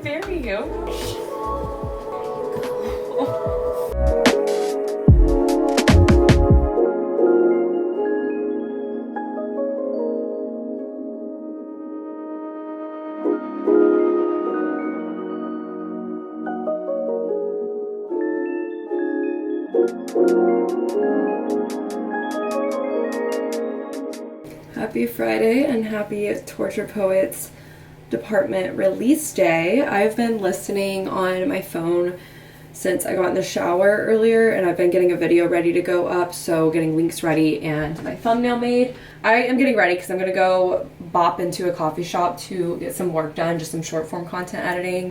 marry you. Happy Friday and happy Torture Poets Department release day. I've been listening on my phone since I got in the shower earlier, and I've been getting a video ready to go up, so getting links ready and my thumbnail made. I am getting ready because I'm gonna go bop into a coffee shop to get some work done, just some short form content editing.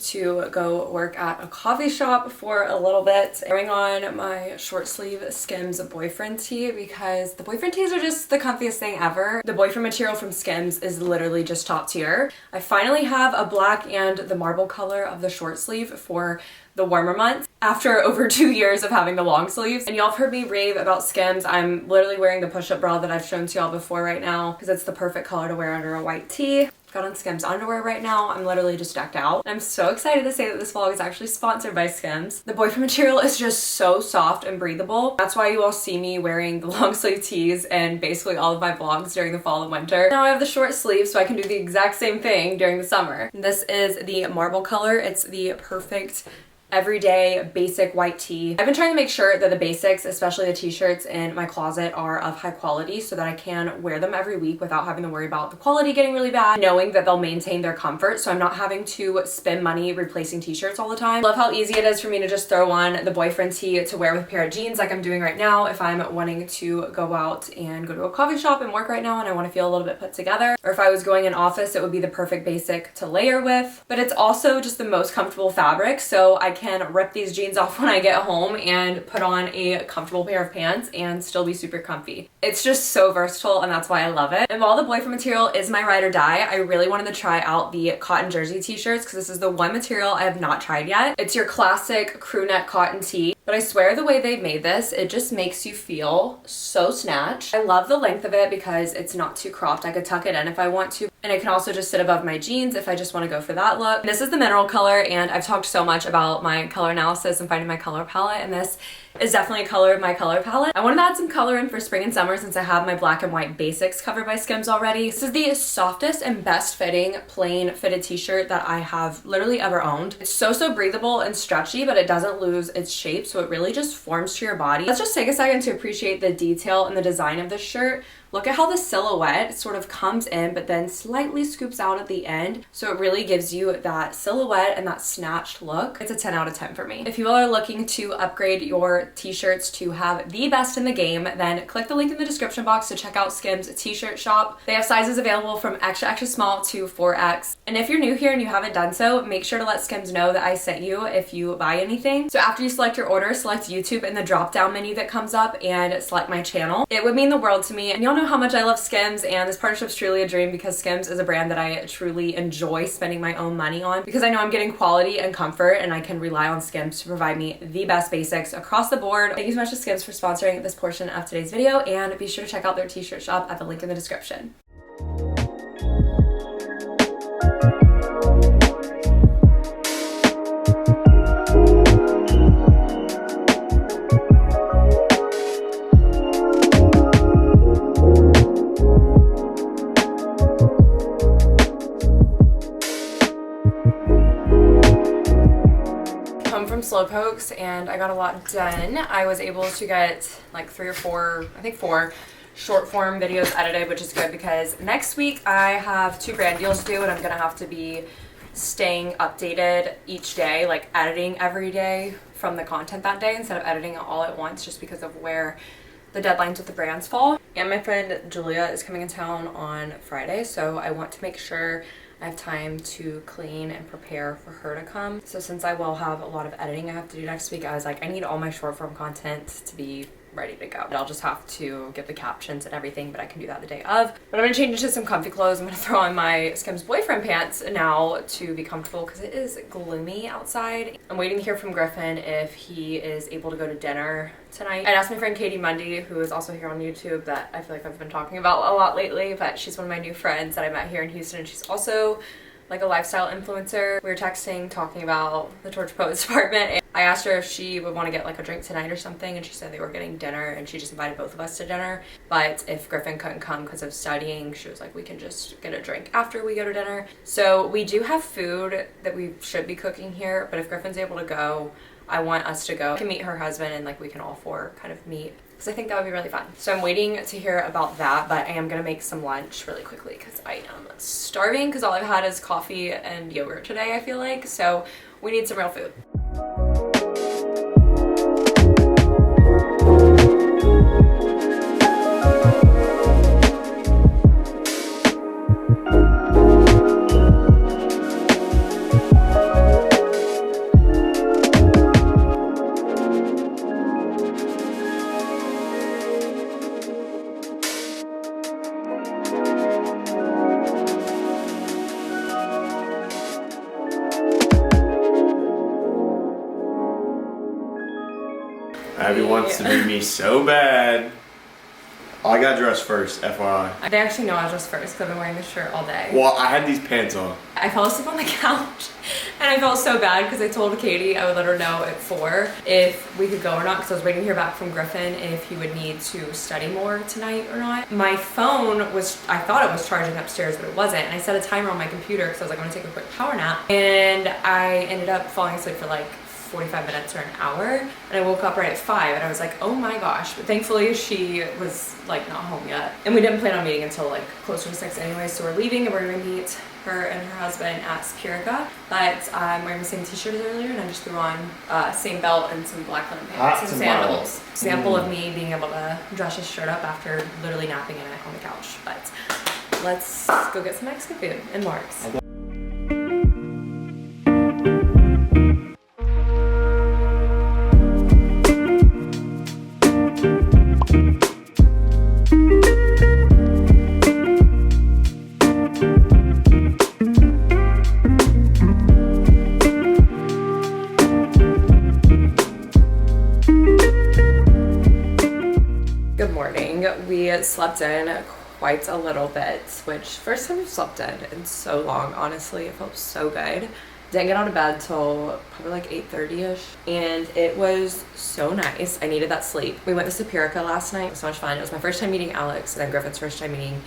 To go work at a coffee shop for a little bit. Wearing on my short sleeve Skims boyfriend tee because the boyfriend tees are just the comfiest thing ever. The boyfriend material from Skims is literally just top tier. I finally have a black and the marble color of the short sleeve for the warmer months after over 2 years of having the long sleeves. And y'all have heard me rave about Skims. I'm literally wearing the push-up bra that I've shown to y'all before right now because it's the perfect color to wear under a white tee. Got on Skims underwear right now. I'm literally just decked out. I'm so excited to say that this vlog is actually sponsored by Skims. The boyfriend material is just so soft and breathable. That's why you all see me wearing the long sleeve tees and basically all of my vlogs during the fall and winter. Now I have the short sleeve so I can do the exact same thing during the summer. This is the marble color. It's the perfect everyday basic white tee. I've been trying to make sure that the basics, especially the t-shirts in my closet, are of high quality so that I can wear them every week without having to worry about the quality getting really bad, knowing that they'll maintain their comfort so I'm not having to spend money replacing t-shirts all the time. Love how easy it is for me to just throw on the boyfriend tee to wear with a pair of jeans like I'm doing right now if I'm wanting to go out and go to a coffee shop and work right now and I want to feel a little bit put together. Or if I was going in office, it would be the perfect basic to layer with. But it's also just the most comfortable fabric, so I can rip these jeans off when I get home and put on a comfortable pair of pants and still be super comfy. It's just so versatile and that's why I love it. And while the boyfriend material is my ride or die, I really wanted to try out the cotton jersey t-shirts because this is the one material I have not tried yet. It's your classic crew neck cotton tee, but I swear the way they've made this, it just makes you feel so snatched. I love the length of it because it's not too cropped. I could tuck it in if I want to, and it can also just sit above my jeans if I just want to go for that look. This is the mineral color, and I've talked so much about my color analysis and finding my color palette, and this is definitely a color of my color palette. I wanted to add some color in for spring and summer since I have my black and white basics covered by Skims already. This is the softest and best fitting plain fitted t-shirt that I have literally ever owned. It's so breathable and stretchy, but it doesn't lose its shape, so it really just forms to your body. Let's just take a second to appreciate the detail and the design of this shirt. Look at how the silhouette sort of comes in but then slightly scoops out at the end, so it really gives you that silhouette and that snatched look. It's a 10 out of 10 for me. If you all are looking to upgrade your t-shirts to have the best in the game, then click the link in the description box to check out Skims t-shirt shop. They have sizes available from extra small to 4X. And if you're new here and you haven't done so, make sure to let Skims know that I sent you if you buy anything. So after you select your order, select YouTube in the drop down menu that comes up and select my channel. It would mean the world to me, and y'all know how much I love Skims, and this partnership is truly a dream because Skims is a brand that I truly enjoy spending my own money on because I know I'm getting quality and comfort and I can rely on Skims to provide me the best basics across the board. Thank you so much to Skims for sponsoring this portion of today's video, and be sure to check out their t-shirt shop at the link in the description. Slowpokes and I got a lot done. I was able to get like 3 or 4, I think 4 short form videos edited, which is good because next week I have 2 brand deals to do and I'm gonna have to be staying updated each day, like editing every day from the content that day instead of editing it all at once just because of where the deadlines with the brands fall. And my friend Julia is coming in town on Friday, so I want to make sure I have time to clean and prepare for her to come. So since I will have a lot of editing I have to do next week, I was like, I need all my short form content to be ready to go. I'll just have to get the captions and everything, but I can do that the day of. But I'm gonna change into some comfy clothes. I'm gonna throw on my Skims boyfriend pants now to be comfortable because it is gloomy outside. I'm waiting to hear from Griffin if he is able to go to dinner tonight. I asked my friend Katie Mundy, who is also here on YouTube, that I feel like I've been talking about a lot lately, but she's one of my new friends that I met here in Houston, and she's also like a lifestyle influencer. We were texting, talking about the Torch Pose department, and I asked her if she would want to get like a drink tonight or something, and she said they were getting dinner, and she just invited both of us to dinner. But if Griffin couldn't come because of studying, she was like, we can just get a drink after we go to dinner. So we do have food that we should be cooking here, but if Griffin's able to go, I want us to go. I can meet her husband and like we can all four kind of meet, because I think that would be really fun. So I'm waiting to hear about that, but I am gonna make some lunch really quickly because I am starving, because all I've had is coffee and yogurt today, I feel like. So we need some real food. Abby wants to be me so bad. I got dressed first, FYI. They actually know I was dressed first because I've been wearing this shirt all day. Well, I had these pants on. I fell asleep on the couch and I felt so bad because I told Katie I would let her know at 4 if we could go or not, because I was waiting to hear back from Griffin if he would need to study more tonight or not. My phone was, I thought it was charging upstairs, but it wasn't. And I set a timer on my computer because I was like, I'm gonna take a quick power nap. And I ended up falling asleep for like 45 minutes or an hour, and I woke up right at 5 and I was like, oh my gosh. But thankfully she was like not home yet, and we didn't plan on meeting until like closer to 6 anyway, so we're leaving and we're gonna meet her and her husband at Superica. But I'm wearing the same t-shirt as earlier, and I just threw on same belt and some black linen pants and sandals. Example of me being able to dress this shirt up after literally napping in it on the couch. But let's go get some Mexican food and Mark's. We slept in quite a little bit, which first time we've slept in so long, honestly. It felt so good. Didn't get out of bed till probably like 8:30ish, and it was so nice. I needed that sleep. We went to Superica last night. It was so much fun. It was my first time meeting Alex, and then Griffin's first time meeting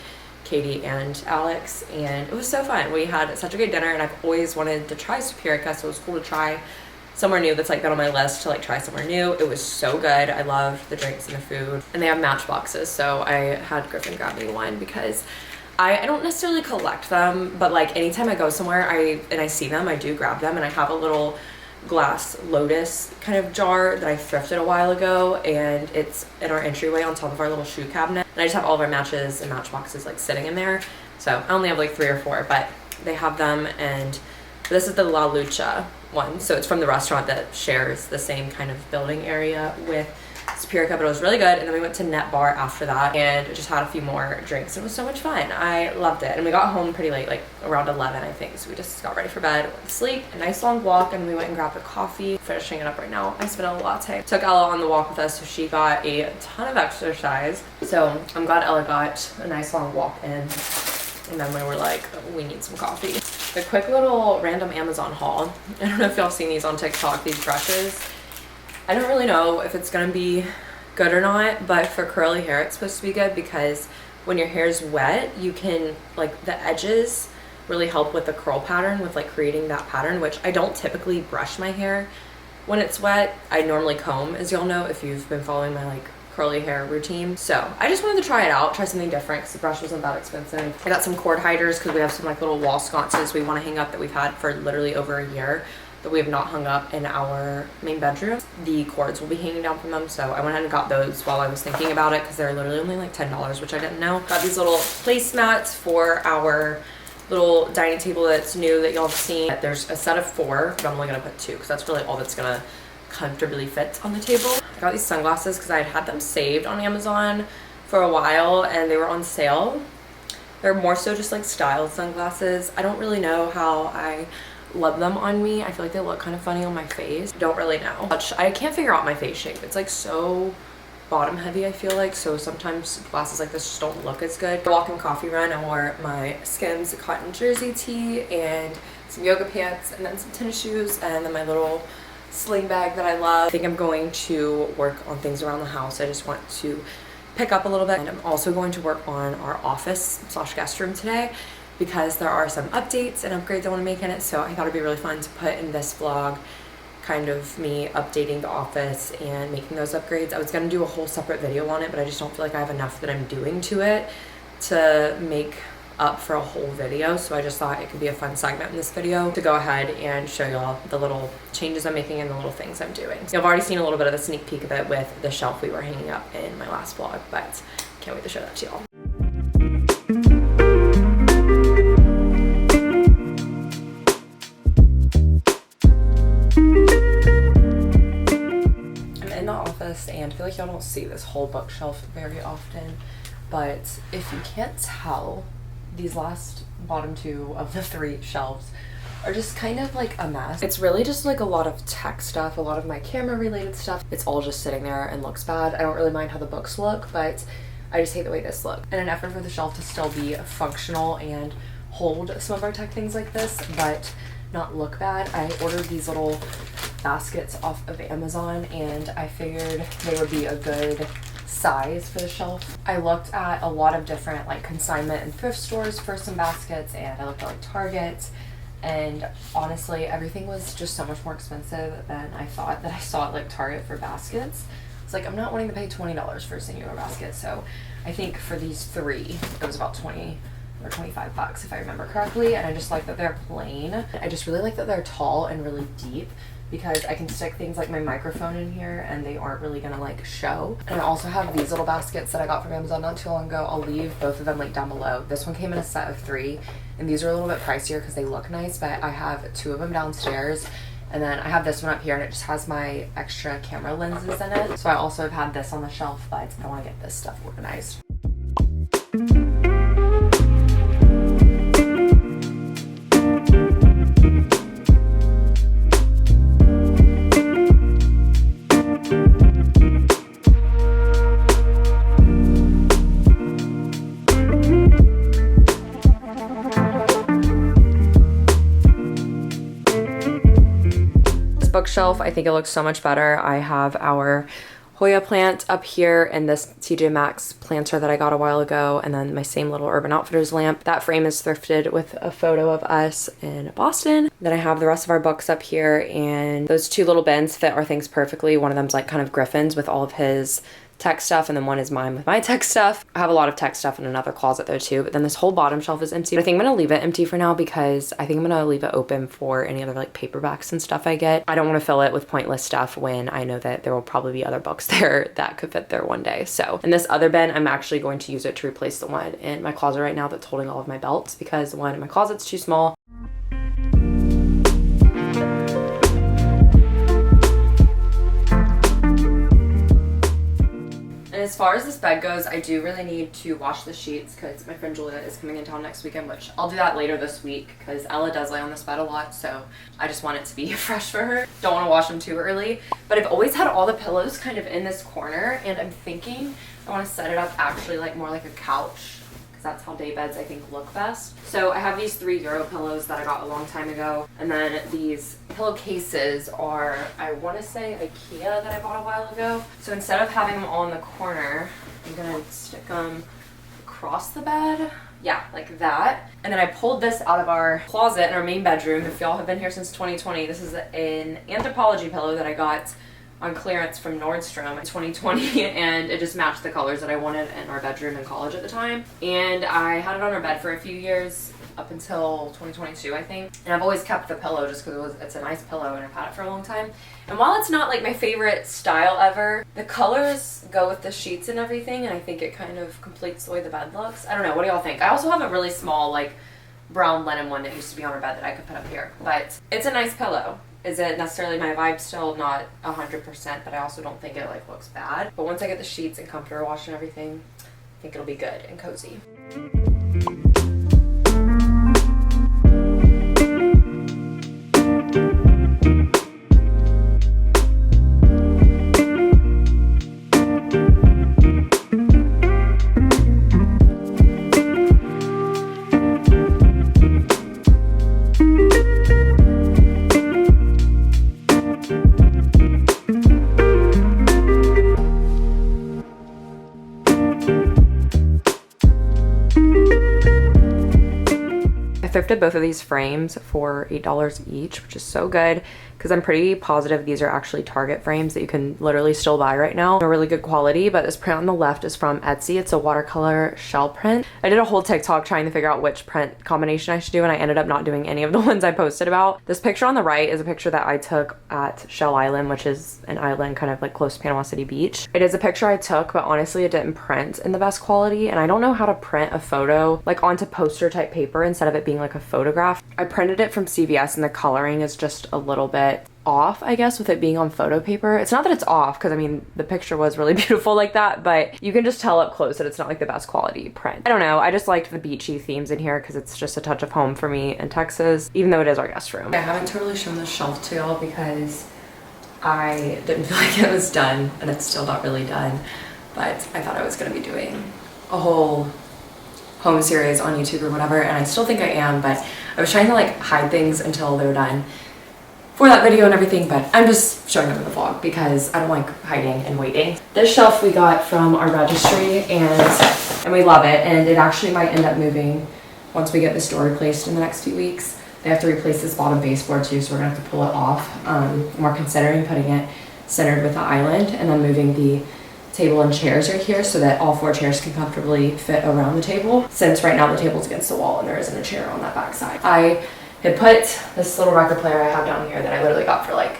Katie and Alex, and it was so fun. We had such a good dinner, and I've always wanted to try Superica, so it was cool to try somewhere new. That's like been on my list to like try somewhere new. It was so good. I love the drinks and the food, and they have matchboxes, so I had Griffin grab me one because I don't necessarily collect them, but like anytime I go somewhere and I see them, I do grab them. And I have a little glass lotus kind of jar that I thrifted a while ago, and it's in our entryway on top of our little shoe cabinet, and I just have all of our matches and matchboxes like sitting in there. So I only have like 3 or 4, but they have them. And this is the La Lucha one, so it's from the restaurant that shares the same kind of building area with Superica, but it was really good. And then we went to Net Bar after that and just had a few more drinks. It was so much fun. I loved it. And we got home pretty late, like around 11 I think, so we just got ready for bed, went to sleep. A nice long walk, and we went and grabbed a coffee. Finishing it up right now. Ice vanilla latte. Took Ella on the walk with us, so she got a ton of exercise. So I'm glad Ella got a nice long walk in. And then we were like, we need some coffee. A quick little random Amazon haul. I don't know if y'all seen these on TikTok, these brushes. I don't really know if it's gonna be good or not, but for curly hair it's supposed to be good, because when your hair is wet, you can, like, the edges really help with the curl pattern, with like creating that pattern, which I don't typically brush my hair when it's wet. I normally comb, as y'all know if you've been following my like curly hair routine. So I just wanted to try it out, try something different, because the brush wasn't that expensive. I got some cord hiders because we have some like little wall sconces we want to hang up that we've had for literally over a year that we have not hung up in our main bedroom. The cords will be hanging down from them, so I went ahead and got those while I was thinking about it, because they're literally only like $10, which I didn't know. Got these little placemats for our little dining table that's new that y'all have seen. There's a set of 4, but I'm only gonna put 2 because that's really all that's gonna comfortably fit on the table. I got these sunglasses because I had them saved on Amazon for a while and they were on sale. They're more so just like styled sunglasses. I don't really know how I love them on me. I feel like they look kind of funny on my face. Don't really know. I can't figure out my face shape. It's like so bottom heavy, I feel like, so sometimes glasses like this just don't look as good. For a walk and coffee run, I wore my Skims cotton jersey tee and some yoga pants and then some tennis shoes and then my little sling bag that I love. I think I'm going to work on things around the house. I just want to pick up a little bit, and I'm also going to work on our office / guest room today because there are some updates and upgrades I want to make in it, so I thought it'd be really fun to put in this vlog kind of me updating the office and making those upgrades. I was going to do a whole separate video on it, but I just don't feel like I have enough that I'm doing to it to make up for a whole video, so I just thought it could be a fun segment in this video to go ahead and show y'all the little changes I'm making and the little things I'm doing. So I've already seen a little bit of a sneak peek of it with the shelf we were hanging up in my last vlog, but can't wait to show that to y'all. And I feel like y'all don't see this whole bookshelf very often, but if you can't tell, these last bottom two of the 3 shelves are just kind of like a mess. It's really just like a lot of tech stuff, a lot of my camera related stuff. It's all just sitting there and looks bad. I don't really mind how the books look, but I just hate the way this looks. In an effort for the shelf to still be functional and hold some of our tech things like this, but not look bad, I ordered these little baskets off of Amazon and I figured they would be a good size for the shelf. I looked at a lot of different like consignment and thrift stores for some baskets, and I looked at like Target, and honestly everything was just so much more expensive than I thought that I saw at like Target for baskets. It's like I'm not wanting to pay $20 for a singular basket, so I think for these 3 it was about 20 or 25 bucks if I remember correctly, and I just like that they're plain. I just really like that they're tall and really deep because I can stick things like my microphone in here and they aren't really gonna like show. And I also have these little baskets that I got from Amazon not too long ago. I'll leave both of them linked down below. This one came in a set of 3 and these are a little bit pricier because they look nice, but I have 2 of them downstairs. And then I have this one up here and it just has my extra camera lenses in it. So I also have had this on the shelf, but I want to get this stuff organized. Bookshelf, I think it looks so much better. I have our Hoya plant up here and this TJ Maxx planter that I got a while ago, and then my same little Urban Outfitters lamp. That frame is thrifted with a photo of us in Boston. Then I have the rest of our books up here, and those 2 little bins fit our things perfectly. One of them's like kind of Griffin's with all of his tech stuff, and then one is mine with my tech stuff. I have a lot of tech stuff in another closet though too, but then this whole bottom shelf is empty. I think I'm gonna leave it empty for now because I think I'm gonna leave it open for any other like paperbacks and stuff I get. I don't want to fill it with pointless stuff when I know that there will probably be other books there that could fit there one day. So in this other bin, I'm actually going to use it to replace the one in my closet right now that's holding all of my belts because the one in my closet's too small. As far as this bed goes, I do really need to wash the sheets because my friend Julia is coming in town next weekend, which I'll do that later this week because Ella does lay on this bed a lot, so I just want it to be fresh for her. Don't want to wash them too early, but I've always had all the pillows kind of in this corner, and I'm thinking I want to set it up actually like more like a couch because that's how day beds I think look best. So I have these 3 Euro pillows that I got a long time ago, and then these pillowcases are, I want to say IKEA that I bought a while ago. So instead of having them all in the corner, I'm gonna stick them across the bed. Yeah, like that. And then I pulled this out of our closet in our main bedroom. If y'all have been here since 2020, this is an Anthropologie pillow that I got on clearance from Nordstrom in 2020, and it just matched the colors that I wanted in our bedroom in college at the time. And I had it on our bed for a few years, up until 2022, I think. And I've always kept the pillow just because it's a nice pillow and I've had it for a long time. And while it's not like my favorite style ever, the colors go with the sheets and everything, and I think it kind of completes the way the bed looks. I don't know, what do y'all think? I also have a really small like brown linen one that used to be on our bed that I could put up here, but it's a nice pillow. isn't necessarily my vibe still, not 100%, but I also don't think it like looks bad. But once I get the sheets and comforter wash and everything, I think it'll be good and cozy. I thrifted both of these frames for $8 each, which is so good because I'm pretty positive these are actually Target frames that you can literally still buy right now. They're really good quality, but this print on the left is from Etsy. It's a watercolor shell print. I did a whole TikTok trying to figure out which print combination I should do, and I ended up not doing any of the ones I posted about. This picture on the right is a picture that I took at Shell Island, which is an island kind of like close to Panama City Beach. It is a picture I took, but honestly it didn't print in the best quality, and I don't know how to print a photo like onto poster type paper instead of it being like a photograph. I printed it from CVS and the coloring is just a little bit off, I guess, with it being on photo paper. It's not that it's off, because I mean the picture was really beautiful like that, but you can just tell up close that it's not like the best quality print. I don't know, I just liked the beachy themes in here because it's just a touch of home for me in Texas, even though it is our guest room. I haven't totally shown the shelf tail because I didn't feel like it was done, and it's still not really done, but I thought I was going to be doing a whole home series on YouTube or whatever, and I still think I am, but I was trying to like hide things until they were done for that video and everything, but I'm just showing them in the vlog because I don't like hiding and waiting. This shelf we got from our registry and we love it, and it actually might end up moving once we get this door replaced in the next few weeks. They have to replace this bottom baseboard too, so we're gonna have to pull it off. We're considering putting it centered with the island and then moving the table and chairs right here so that all 4 chairs can comfortably fit around the table, since right now the table's against the wall and there isn't a chair on that back side. I had put this little record player I have down here that I literally got for like,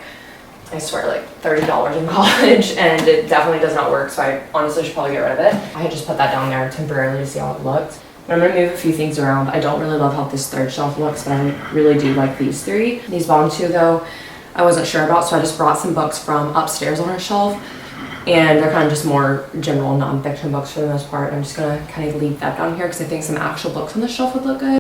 I swear, like $30 in college, and it definitely does not work, so I honestly should probably get rid of it. I had just put that down there temporarily to see how it looked. But I'm gonna move a few things around. I don't really love how this third shelf looks, but I really do like these 3. These bottom 2 though, I wasn't sure about, so I just brought some books from upstairs on our shelf, and they're kind of just more general nonfiction books for the most part. I'm just gonna kind of leave that down here because I think some actual books on the shelf would look good.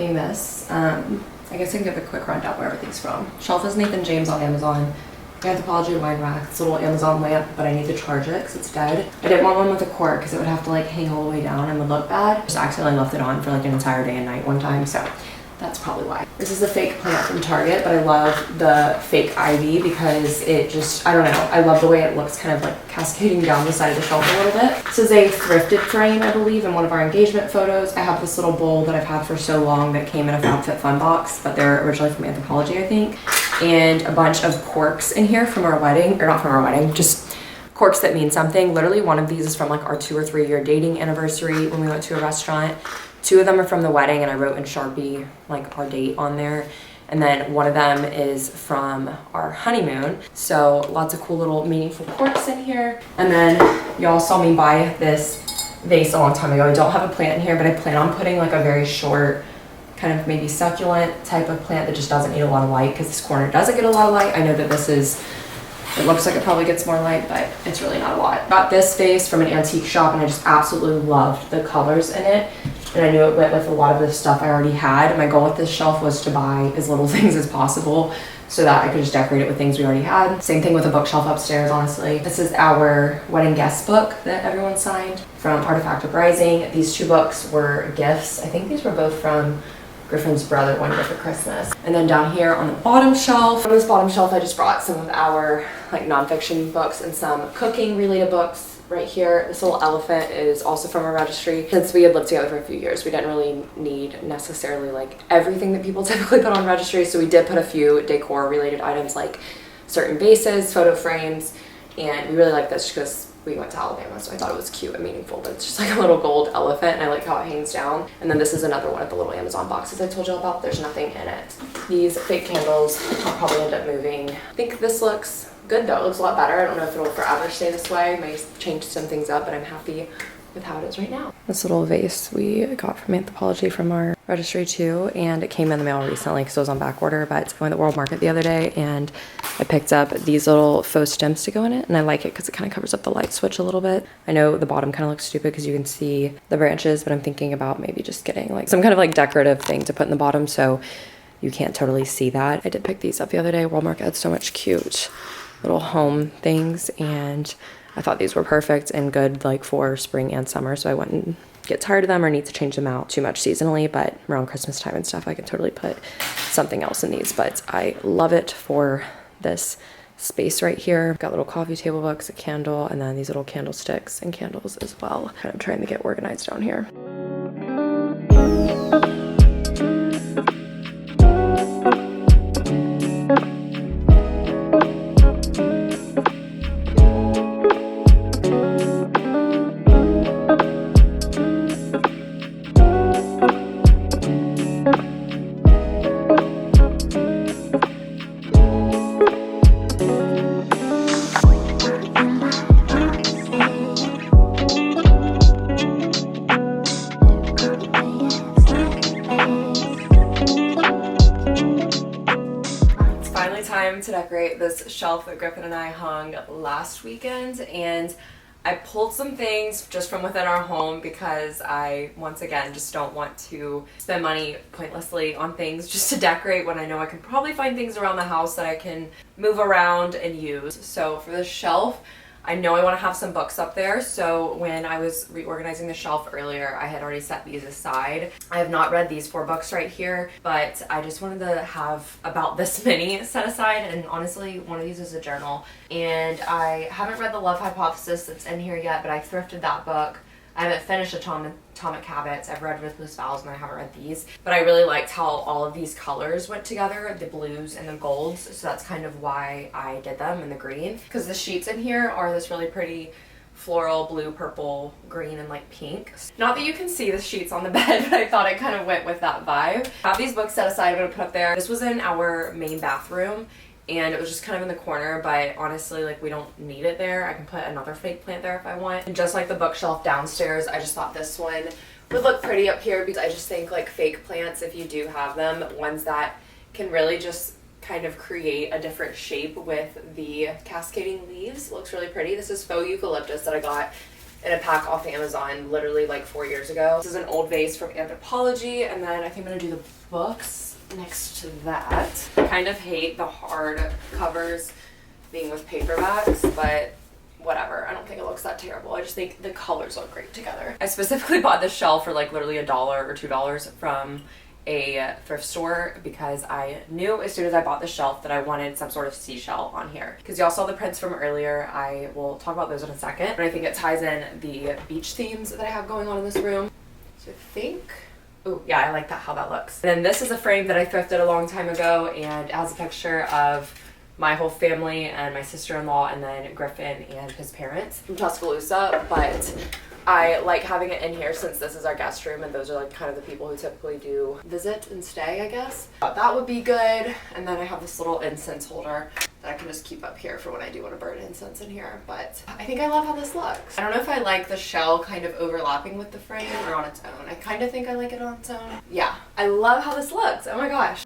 This. I guess I can give a quick rundown where everything's from. Shelf is Nathan James on Amazon. Anthropology wine rack. It's a little Amazon lamp, but I need to charge it because it's dead. I didn't want one with a cord because it would have to like hang all the way down and would look bad. Just accidentally left it on for like an entire day and night one time, so that's probably why. This is a fake plant from Target, but I love the fake ivy because it just, I don't know, I love the way it looks kind of like cascading down the side of the shelf a little bit. This is a thrifted frame, I believe, in one of our engagement photos. I have this little bowl that I've had for so long that came in a FabFitFun box, but they're originally from Anthropology, I think. And a bunch of corks in here from our wedding, or not from our wedding, just corks that mean something. Literally one of these is from like our 2 or 3 year dating anniversary when we went to a restaurant. 2 of them are from the wedding, and I wrote in Sharpie like our date on there. And then one of them is from our honeymoon. So lots of cool little meaningful corks in here. And then y'all saw me buy this vase a long time ago. I don't have a plant in here, but I plan on putting like a very short, kind of maybe succulent type of plant that just doesn't need a lot of light, because this corner doesn't get a lot of light. I know that this is, it looks like it probably gets more light, but it's really not a lot. Got this vase from an antique shop, and I just absolutely loved the colors in it. And I knew it went with a lot of the stuff I already had. My goal with this shelf was to buy as little things as possible so that I could just decorate it with things we already had. Same thing with the bookshelf upstairs, honestly. This is our wedding guest book that everyone signed from Artifact Uprising. These 2 books were gifts. I think these were both from Griffin's brother one year for Christmas. And then down here on the bottom shelf, on this bottom shelf I just brought some of our like nonfiction books and some cooking related books. Right here, this little elephant is also from our registry. Since we had lived together for a few years, we didn't really need necessarily like everything that people typically put on registry, so we did put a few decor related items like certain vases, photo frames, And we really like this because we went to Alabama, so I thought it was cute and meaningful, but it's just like a little gold elephant, and I like how it hangs down. And then this is another one of the little Amazon boxes I told you about. There's nothing in it. These fake candles I'll probably end up moving. I think this looks good though. It looks a lot better. I don't know if it'll forever stay this way. I may change some things up, but I'm happy with how it is right now. This little vase we got from Anthropology from our registry too, and it came in the mail recently because it was on back order, but I went to the World Market the other day and I picked up these little faux stems to go in it, and I like it because it kind of covers up the light switch a little bit. I know the bottom kind of looks stupid because you can see the branches, but I'm thinking about maybe just getting like some kind of like decorative thing to put in the bottom so you can't totally see that. I did pick these up the other day. World Market had so much cute little home things, and I thought these were perfect and good like for spring and summer, so I wouldn't get tired of them or need to change them out too much seasonally, but around Christmas time and stuff I could totally put something else in these. But I love it for this space right here. Got little coffee table books, a candle, and then these little candlesticks and candles as well. Kind of trying to get organized down here. To decorate this shelf that Griffin and I hung last weekend, and I pulled some things just from within our home because I, once again, just don't want to spend money pointlessly on things just to decorate when I know I can probably find things around the house that I can move around and use. So for the shelf, I know I want to have some books up there, so when I was reorganizing the shelf earlier, I had already set these aside. I have not read these 4 books right here, but I just wanted to have about this many set aside, and honestly, one of these is a journal. And I haven't read The Love Hypothesis that's in here yet, but I thrifted that book. I haven't finished Atomic Habits. I've read Ruthless Vows and I haven't read these. But I really liked how all of these colors went together, the blues and the golds. So that's kind of why I did them in the green. Because the sheets in here are this really pretty floral, blue, purple, green, and like pink. Not that you can see the sheets on the bed, but I thought it kind of went with that vibe. I have these books set aside I'm gonna put up there. This was in our main bathroom, and it was just kind of in the corner, but honestly, like, we don't need it there. I can put another fake plant there if I want. And just like the bookshelf downstairs, I just thought this one would look pretty up here because I just think like fake plants, if you do have them, ones that can really just kind of create a different shape with the cascading leaves, looks really pretty. This is faux eucalyptus that I got in a pack off Amazon literally like 4 years ago. This is an old vase from Anthropology, and then I think I'm gonna do the books next to that. I kind of hate the hard covers being with paperbacks, but whatever. I don't think it looks that terrible. I just think the colors look great together. I specifically bought this shelf for like literally $1 or $2 from a thrift store because I knew as soon as I bought the shelf that I wanted some sort of seashell on here. Because y'all saw the prints from earlier. I will talk about those in a second, but I think it ties in the beach themes that I have going on in this room. So I think, oh yeah, I like that, how that looks. And then this is a frame that I thrifted a long time ago, and it has a picture of my whole family and my sister-in-law and then Griffin and his parents from Tuscaloosa, but I like having it in here since this is our guest room and those are like kind of the people who typically do visit and stay, I guess. Thought that would be good. And then I have this little incense holder that I can just keep up here for when I do want to burn incense in here. But I think I love how this looks. I don't know if I like the shell kind of overlapping with the frame or on its own. I kind of think I like it on its own. Yeah, I love how this looks. Oh my gosh.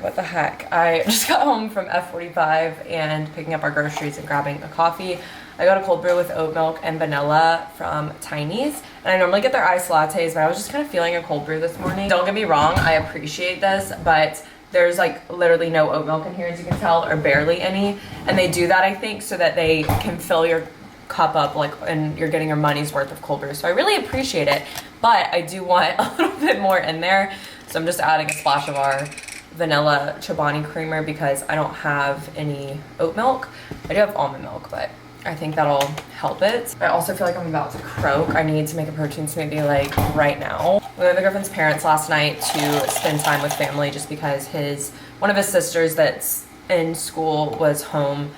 What the heck? I just got home from F45 and picking up our groceries and grabbing a coffee. I got a cold brew with oat milk and vanilla from Tiny's, and I normally get their iced lattes, but I was just kind of feeling a cold brew this morning. Don't get me wrong, I appreciate this, but there's like literally no oat milk in here, as you can tell, or barely any, and they do that I think so that they can fill your cup up like, and you're getting your money's worth of cold brew. So I really appreciate it, but I do want a little bit more in there. So I'm just adding a splash of our vanilla Chobani creamer because I don't have any oat milk. I do have almond milk, but I think that'll help it. I also feel like I'm about to croak. I need to make a protein smoothie like right now. We went to Griffin's parents last night to spend time with family just because one of his sisters that's in school was home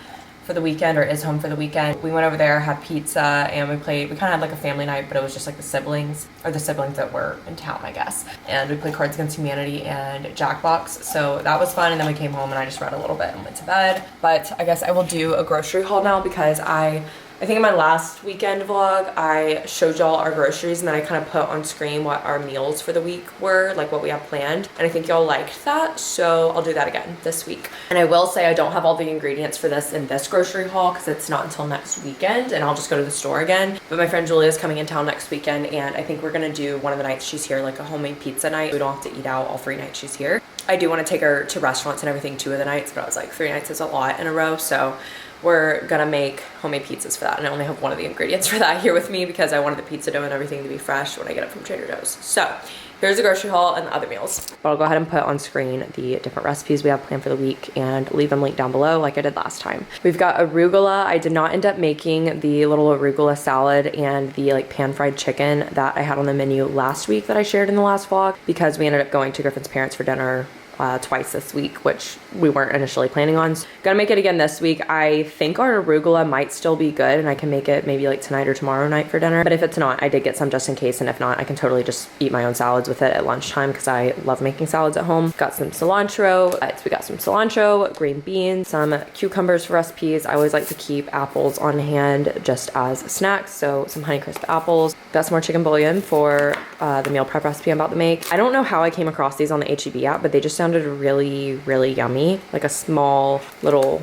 for the weekend, or is home for the weekend. We went over there, had pizza, and we kind of had like a family night, but it was just like the siblings that were in town, I guess. And we played Cards Against Humanity and Jackbox, so that was fun. And then we came home and I just read a little bit and went to bed. But I guess I will do a grocery haul now because I think in my last weekend vlog, I showed y'all our groceries and then I kind of put on screen what our meals for the week were, like what we have planned. And I think y'all liked that, so I'll do that again this week. And I will say I don't have all the ingredients for this in this grocery haul because it's not until next weekend and I'll just go to the store again. But my friend Julia is coming in town next weekend and I think we're gonna do one of the nights she's here, like a homemade pizza night. We don't have to eat out all 3 nights she's here. I do want to take her to restaurants and everything 2 of the nights, but I was like 3 nights is a lot in a row, so we're gonna make homemade pizzas for that. And I only have one of the ingredients for that here with me because I wanted the pizza dough and everything to be fresh when I get it from Trader Joe's. So here's the grocery haul and the other meals. But I'll go ahead and put on screen the different recipes we have planned for the week and leave them linked down below like I did last time. We've got arugula. I did not end up making the little arugula salad and the like pan fried chicken that I had on the menu last week that I shared in the last vlog because we ended up going to Griffin's parents for dinner twice this week, which we weren't initially planning on. So, gonna make it again this week. I think our arugula might still be good and I can make it maybe like tonight or tomorrow night for dinner. But if it's not, I did get some just in case, and if not, I can totally just eat my own salads with it at lunchtime because I love making salads at home. Got some cilantro. We got some cilantro, green beans, some cucumbers for recipes. I always like to keep apples on hand just as snacks, so some Honeycrisp apples. Got some more chicken bouillon for the meal prep recipe I'm about to make. I don't know how I came across these on the HEB app, but they just sounded really, really yummy. Like a small little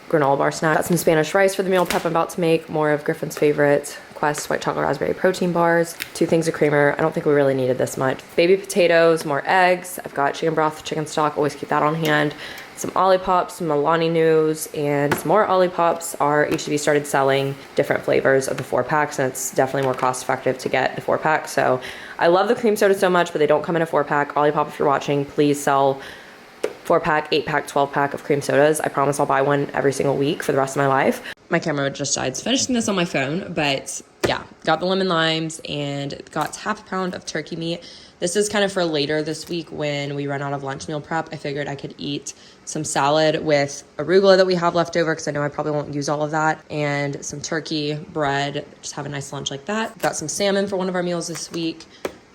granola bar snack. Got some Spanish rice for the meal prep I'm about to make. More of Griffin's favorite Quest white chocolate raspberry protein bars. 2 things of creamer. I don't think we really needed this much. Baby potatoes, more eggs. I've got chicken broth, chicken stock. Always keep that on hand. Some Olipop, some Milani News, and some more Olipops. Our HEB started selling different flavors of the 4-packs, and it's definitely more cost effective to get the 4-pack. So I love the cream soda so much, but they don't come in a 4-pack. Olipop, if you're watching, please sell 4-pack, 8-pack, 12-pack of cream sodas. I promise I'll buy one every single week for the rest of my life. My camera just died finishing this on my phone, but yeah, got the lemon limes and got half a pound of turkey meat. This is kind of for later this week when we run out of lunch meal prep. I figured I could eat some salad with arugula that we have left over because I know I probably won't use all of that, and some turkey, bread, just have a nice lunch like that. Got some salmon for one of our meals this week.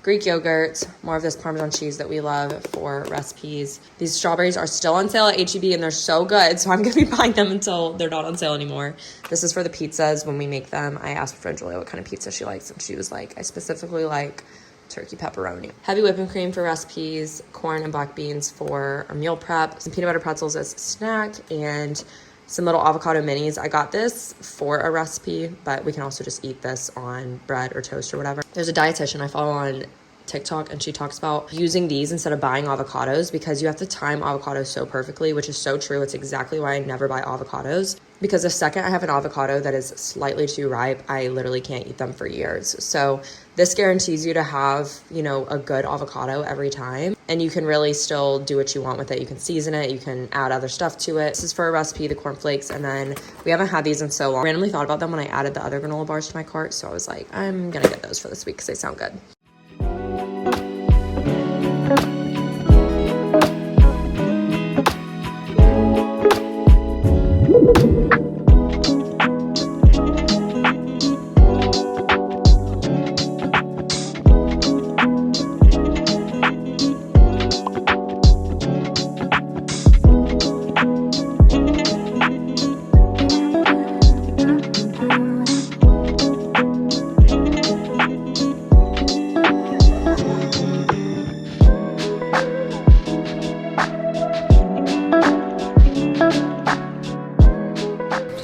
Greek yogurt, more of this Parmesan cheese that we love for recipes. These strawberries are still on sale at HEB and they're so good, so I'm gonna be buying them until they're not on sale anymore. This is for the pizzas when we make them. I asked my friend Julia what kind of pizza she likes and she was like, I specifically like turkey pepperoni. Heavy whipping cream for recipes, corn and black beans for our meal prep, some peanut butter pretzels as a snack, and some little avocado minis. I got this for a recipe, but we can also just eat this on bread or toast or whatever. There's a dietitian I follow on TikTok and she talks about using these instead of buying avocados because you have to time avocados so perfectly, which is so true. It's exactly why I never buy avocados, because the second I have an avocado that is slightly too ripe, I literally can't eat them for years. So this guarantees you to have, you know, a good avocado every time, and you can really still do what you want with it. You can season it, you can add other stuff to it. This is for a recipe, the cornflakes, and then we haven't had these in so long. I randomly thought about them when I added the other granola bars to my cart, so I was like, I'm gonna get those for this week because they sound good.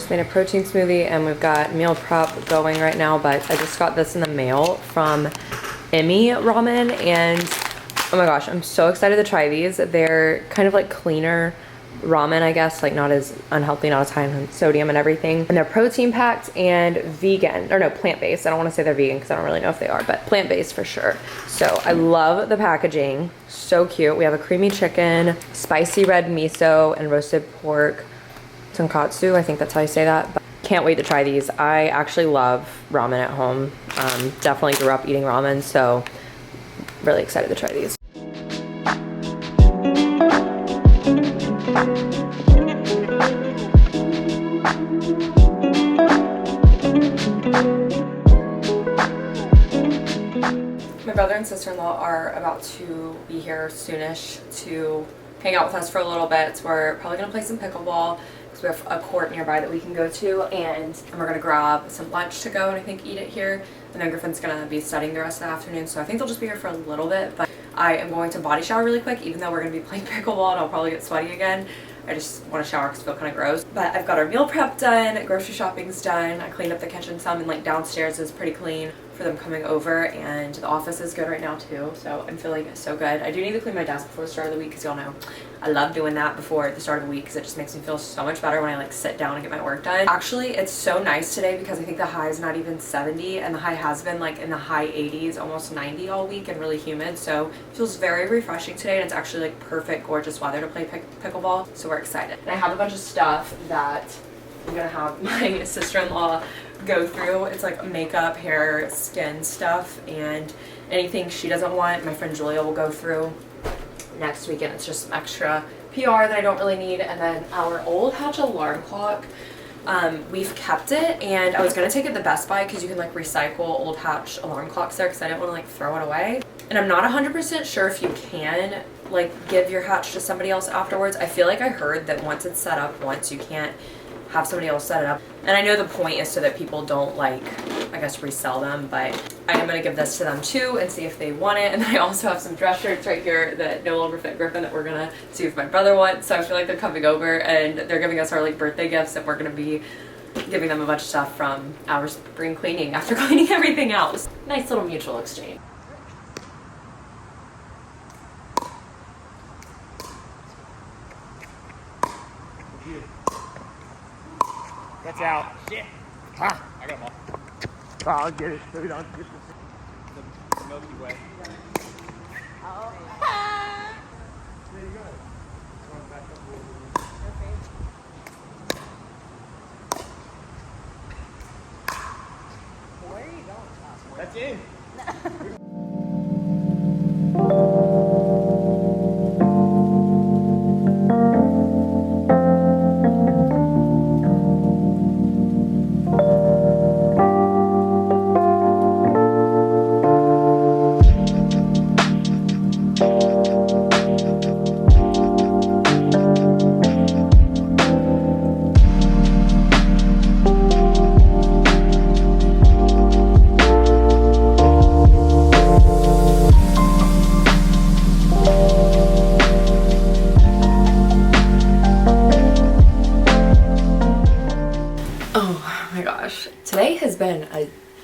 Made a protein smoothie and we've got meal prep going right now, but I just got this in the mail from Emmy Ramen and oh my gosh, I'm so excited to try these. They're kind of like cleaner ramen, I guess, like not as unhealthy, not as high in sodium and everything. And they're protein packed and vegan, or no, plant-based. I don't want to say they're vegan because I don't really know if they are, but plant-based for sure. So I love the packaging, so cute. We have a creamy chicken, spicy red miso, and roasted pork tonkatsu. I think that's how you say that. But can't wait to try these. I actually love ramen at home. Definitely grew up eating ramen, so really excited to try these. My brother and sister-in-law are about to be here soonish to hang out with us for a little bit. So we're probably gonna play some pickleball because we have a court nearby that we can go to, and we're gonna grab some lunch to go and I think eat it here. And then Griffin's gonna be studying the rest of the afternoon, so I think they'll just be here for a little bit. But I am going to body shower really quick, even though we're gonna be playing pickleball and I'll probably get sweaty again. I just want to shower because I feel kind of gross. But I've got our meal prep done, grocery shopping's done. I cleaned up the kitchen some, and like downstairs is pretty clean for them coming over, and the office is good right now too. So I'm feeling so good. I do need to clean my desk before the start of the week because y'all know I love doing that before the start of the week because it just makes me feel so much better when I like sit down and get my work done. Actually, it's so nice today because I think the high is not even 70 and the high has been like in the high 80s, almost 90 all week, and really humid. So it feels very refreshing today, and it's actually like perfect, gorgeous weather to play pickleball. So we're excited. And I have a bunch of stuff that I'm gonna have my sister-in-law go through. It's like makeup, hair, skin stuff, and anything she doesn't want, my friend Julia will go through next weekend. It's just some extra PR that I don't really need. And then our old Hatch alarm clock, we've kept it, and I was gonna take it to Best Buy because you can like recycle old Hatch alarm clocks there because I didn't want to like throw it away. And I'm not 100% sure if you can like give your Hatch to somebody else afterwards. I feel like I heard that once it's set up once, you can't have somebody else set it up. And I know the point is so that people don't like, I guess, resell them, but I am gonna give this to them too and see if they want it. And then I also have some dress shirts right here that no longer fit Griffin that we're gonna see if my brother wants. So I feel like they're coming over and they're giving us our like birthday gifts, and we're gonna be giving them a bunch of stuff from our spring cleaning after cleaning everything out. Nice little mutual exchange. That's out. Shit. Ah, I got them all. Oh, I'll get it so we don't get the Milky Way. Oh. There you go. Going back up a little bit. Where are you going? That's in.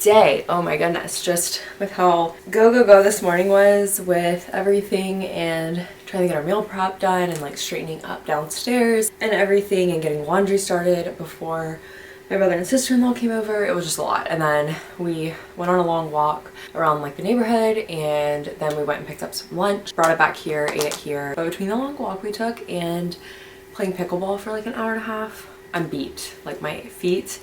Day. Oh my goodness, just with how go this morning was with everything and trying to get our meal prep done and like straightening up downstairs and everything and getting laundry started before my brother and sister-in-law came over. It was just a lot. And then we went on a long walk around like the neighborhood, and then we went and picked up some lunch, brought it back here, ate it here. But between the long walk we took and playing pickleball for like an hour and a half, I'm beat. Like my feet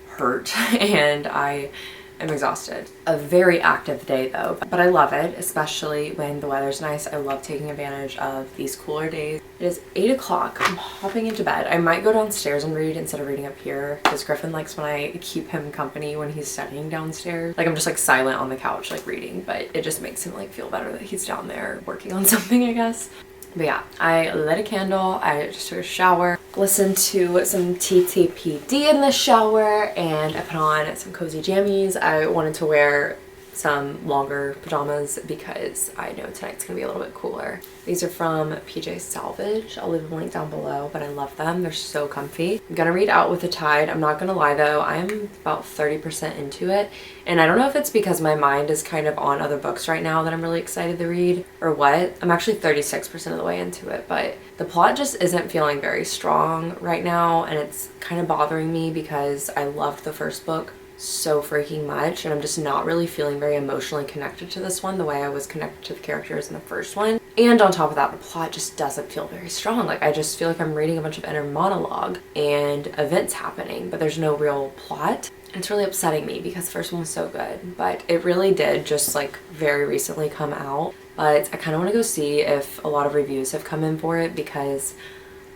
hurt and I'm exhausted. A very active day though, but I love it, especially when the weather's nice. I love taking advantage of these cooler days. It is 8 o'clock. I'm hopping into bed. I might go downstairs and read instead of reading up here because Griffin likes when I keep him company when he's studying downstairs. Like I'm just like silent on the couch like reading, but it just makes him like feel better that he's down there working on something, I guess. But yeah, I lit a candle, I just took a shower, listened to some TTPD in the shower, and I put on some cozy jammies. I wanted to wear some longer pajamas because I know tonight's gonna be a little bit cooler. These are from PJ Salvage. I'll leave a link down below, but I love them. They're so comfy. I'm gonna read Out with the Tide. I'm not gonna lie though, I am about 30% into it. And I don't know if it's because my mind is kind of on other books right now that I'm really excited to read or what. I'm actually 36% of the way into it, but the plot just isn't feeling very strong right now, and it's kind of bothering me because I loved the first book so freaking much, and I'm just not really feeling very emotionally connected to this one the way I was connected to the characters in the first one. And on top of that, the plot just doesn't feel very strong. Like, I just feel like I'm reading a bunch of inner monologue and events happening, but there's no real plot. And it's really upsetting me because the first one was so good, but it really did just like very recently come out. But I kind of want to go see if a lot of reviews have come in for it because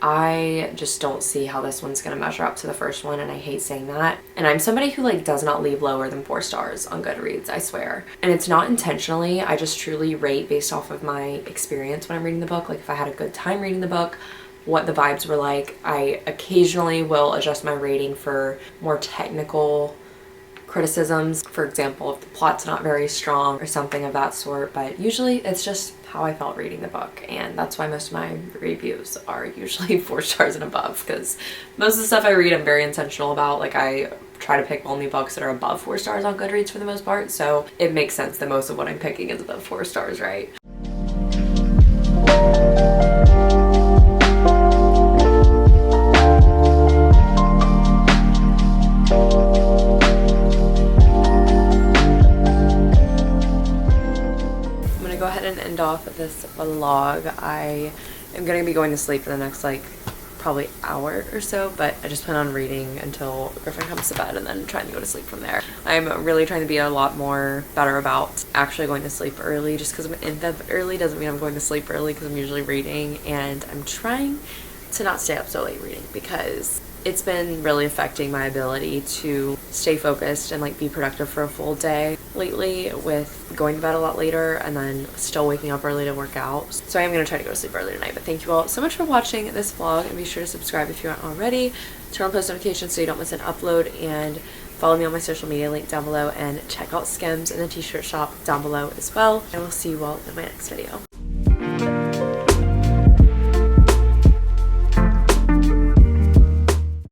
I just don't see how this one's gonna measure up to the first one, and I hate saying that. And I'm somebody who like does not leave lower than 4 stars on Goodreads, I swear. And it's not intentionally, I just truly rate based off of my experience when I'm reading the book. Like if I had a good time reading the book, what the vibes were like. I occasionally will adjust my rating for more technical criticisms. For example, if the plot's not very strong or something of that sort, but usually it's just how I felt reading the book, and that's why most of my reviews are usually 4 stars and above, because most of the stuff I read I'm very intentional about. Like I try to pick only books that are above 4 stars on Goodreads for the most part, so it makes sense that most of what I'm picking is above 4 stars, right? Go ahead and end off this vlog. I am gonna be going to sleep in the next like probably hour or so, but I just plan on reading until Griffin comes to bed and then trying to go to sleep from there. I'm really trying to be a lot more better about actually going to sleep early. Just because I'm in bed early doesn't mean I'm going to sleep early, because I'm usually reading, and I'm trying to not stay up so late reading because it's been really affecting my ability to stay focused and like be productive for a full day lately, with going to bed a lot later and then still waking up early to work out. So I am going to try to go to sleep early tonight. But thank you all so much for watching this vlog, and be sure to subscribe if you aren't already. Turn on post notifications so you don't miss an upload, and follow me on my social media link down below, and check out Skims and the t-shirt shop down below as well. And we'll see you all in my next video.